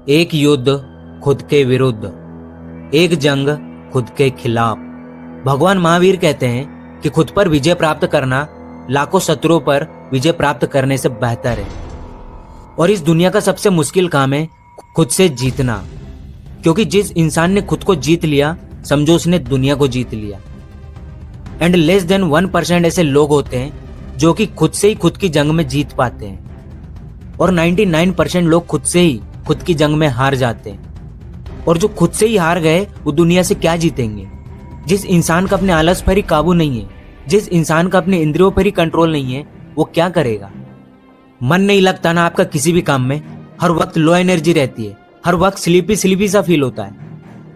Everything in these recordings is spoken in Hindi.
एक युद्ध खुद के विरुद्ध, एक जंग खुद के खिलाफ। भगवान महावीर कहते हैं कि खुद पर विजय प्राप्त करना लाखों शत्रुओं पर विजय प्राप्त करने से बेहतर है। और इस दुनिया का सबसे मुश्किल काम है खुद से जीतना, क्योंकि जिस इंसान ने खुद को जीत लिया समझो उसने दुनिया को जीत लिया। एंड लेस देन 1% ऐसे लोग होते हैं जो कि खुद से ही खुद की जंग में जीत पाते हैं, और 99% लोग खुद से ही खुद की जंग में हार जाते हैं। और जो खुद से ही हार गए वो दुनिया से क्या जीतेंगे। जिस इंसान का अपने आलस पर ही काबू नहीं है, जिस इंसान का अपने इंद्रियों पर ही कंट्रोल नहीं है, वो क्या करेगा। मन नहीं लगता ना आपका किसी भी काम में, हर वक्त लो एनर्जी रहती है, हर वक्त स्लीपी सा फील होता है,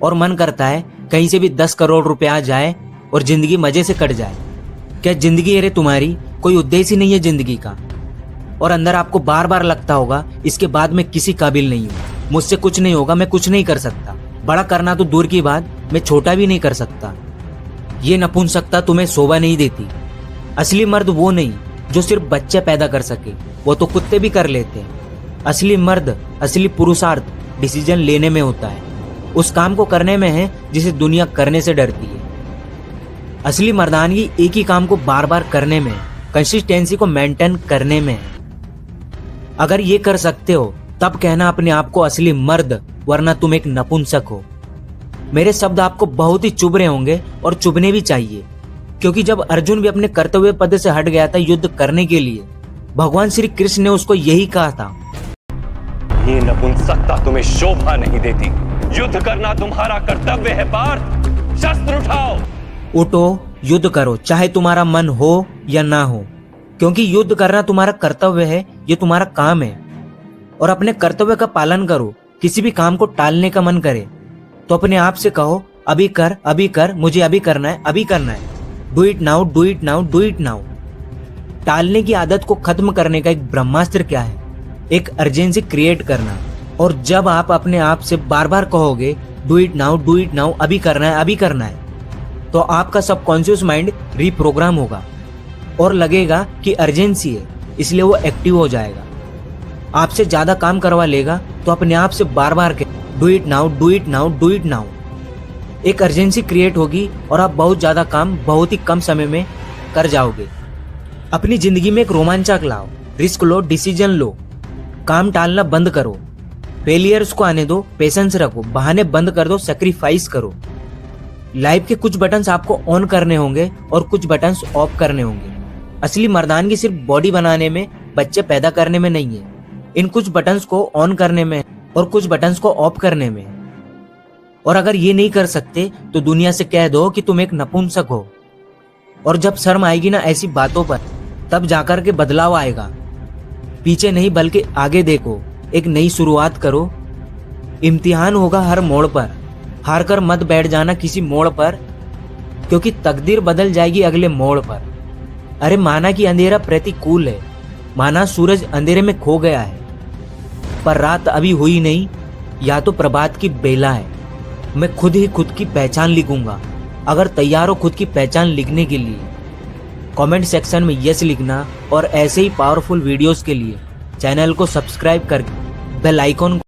और मन करता है कहीं से भी 10 करोड़ रुपया आ जाए और जिंदगी मजे से कट जाए। क्या जिंदगी है रे तुम्हारी, कोई उद्देश्य ही नहीं है जिंदगी का। और अंदर आपको बार बार लगता होगा इसके बाद मैं किसी काबिल नहीं हूँ, मुझसे कुछ नहीं होगा, मैं कुछ नहीं कर सकता। बड़ा करना तो दूर की बात, मैं छोटा भी नहीं कर सकता। ये नपुंसकता तुम्हें शोभा नहीं देती। असली मर्द वो नहीं जो सिर्फ बच्चे पैदा कर सके, वो तो कुत्ते भी कर लेते हैं। असली मर्द, असली पुरुषार्थ डिसीजन लेने में होता है, उस काम को करने में है जिसे दुनिया करने से डरती है। असली मर्दानगी एक ही काम को बार बार करने में, कंसिस्टेंसी को मेंटेन करने में है। अगर ये कर सकते हो तब कहना अपने आप को असली मर्द, वरना तुम एक नपुंसक हो। मेरे शब्द आपको बहुत ही चुभ रहे होंगे और चुभने भी चाहिए, क्योंकि जब अर्जुन भी अपने कर्तव्य पद से हट गया था युद्ध करने के लिए, भगवान श्री कृष्ण ने उसको यही कहा था, ये नपुंसकता तुम्हें शोभा नहीं देती, युद्ध करना तुम्हारा कर्तव्य है पार्थ, शस्त्र उठाओ। उठो, युद्ध करो, चाहे तुम्हारा मन हो या ना हो, क्योंकि युद्ध करना तुम्हारा कर्तव्य है, ये तुम्हारा काम है। और अपने कर्तव्य का पालन करो। किसी भी काम को टालने का मन करे तो अपने आप से कहो अभी कर, मुझे अभी करना है, अभी करना है। Do it now, do it now, do it now. टालने की आदत को खत्म करने का एक ब्रह्मास्त्र क्या है? एक अर्जेंसी क्रिएट करना। और जब आप अपने आप से बार बार कहोगे do it now, do it now, अभी करना है, अभी करना है, तो आपका सबकॉन्शियस माइंड रीप्रोग्राम होगा और लगेगा कि अर्जेंसी है, इसलिए वो एक्टिव हो जाएगा, आपसे ज्यादा काम करवा लेगा। तो अपने आप से बार बार do it now, do it now, do it now. एक अर्जेंसी क्रिएट होगी और आप बहुत ज्यादा काम बहुत ही कम समय में कर जाओगे। अपनी जिंदगी में एक रोमांचक लाओ, रिस्क लो, डिसीजन लो, काम टालना बंद करो, फेलियर्स को आने दो, पेशेंस रखो, बहाने बंद कर दो, सेक्रीफाइस करो। लाइफ के कुछ बटन्स आपको ऑन करने होंगे और कुछ बटन्स ऑफ करने होंगे। असली मर्दानगी सिर्फ बॉडी बनाने में, बच्चे पैदा करने में नहीं है, इन कुछ बटन्स को ऑन करने में और कुछ बटन्स को ऑफ करने में। और अगर ये नहीं कर सकते तो दुनिया से कह दो कि तुम एक नपुंसक हो। और जब शर्म आएगी ना ऐसी बातों पर, तब जाकर के बदलाव आएगा। पीछे नहीं बल्कि आगे देखो, एक नई शुरुआत करो। इम्तिहान होगा हर मोड़ पर, हार कर मत बैठ जाना किसी मोड़ पर, क्योंकि तकदीर बदल जाएगी अगले मोड़ पर। अरे माना कि अंधेरा प्रतिकूल है, माना सूरज अंधेरे में खो गया है, पर रात अभी हुई नहीं, या तो प्रभात की बेला है। मैं खुद ही खुद की पहचान लिखूंगा। अगर तैयार हो खुद की पहचान लिखने के लिए, कमेंट सेक्शन में यस लिखना। और ऐसे ही पावरफुल वीडियोस के लिए चैनल को सब्सक्राइब करके बेल आइकॉन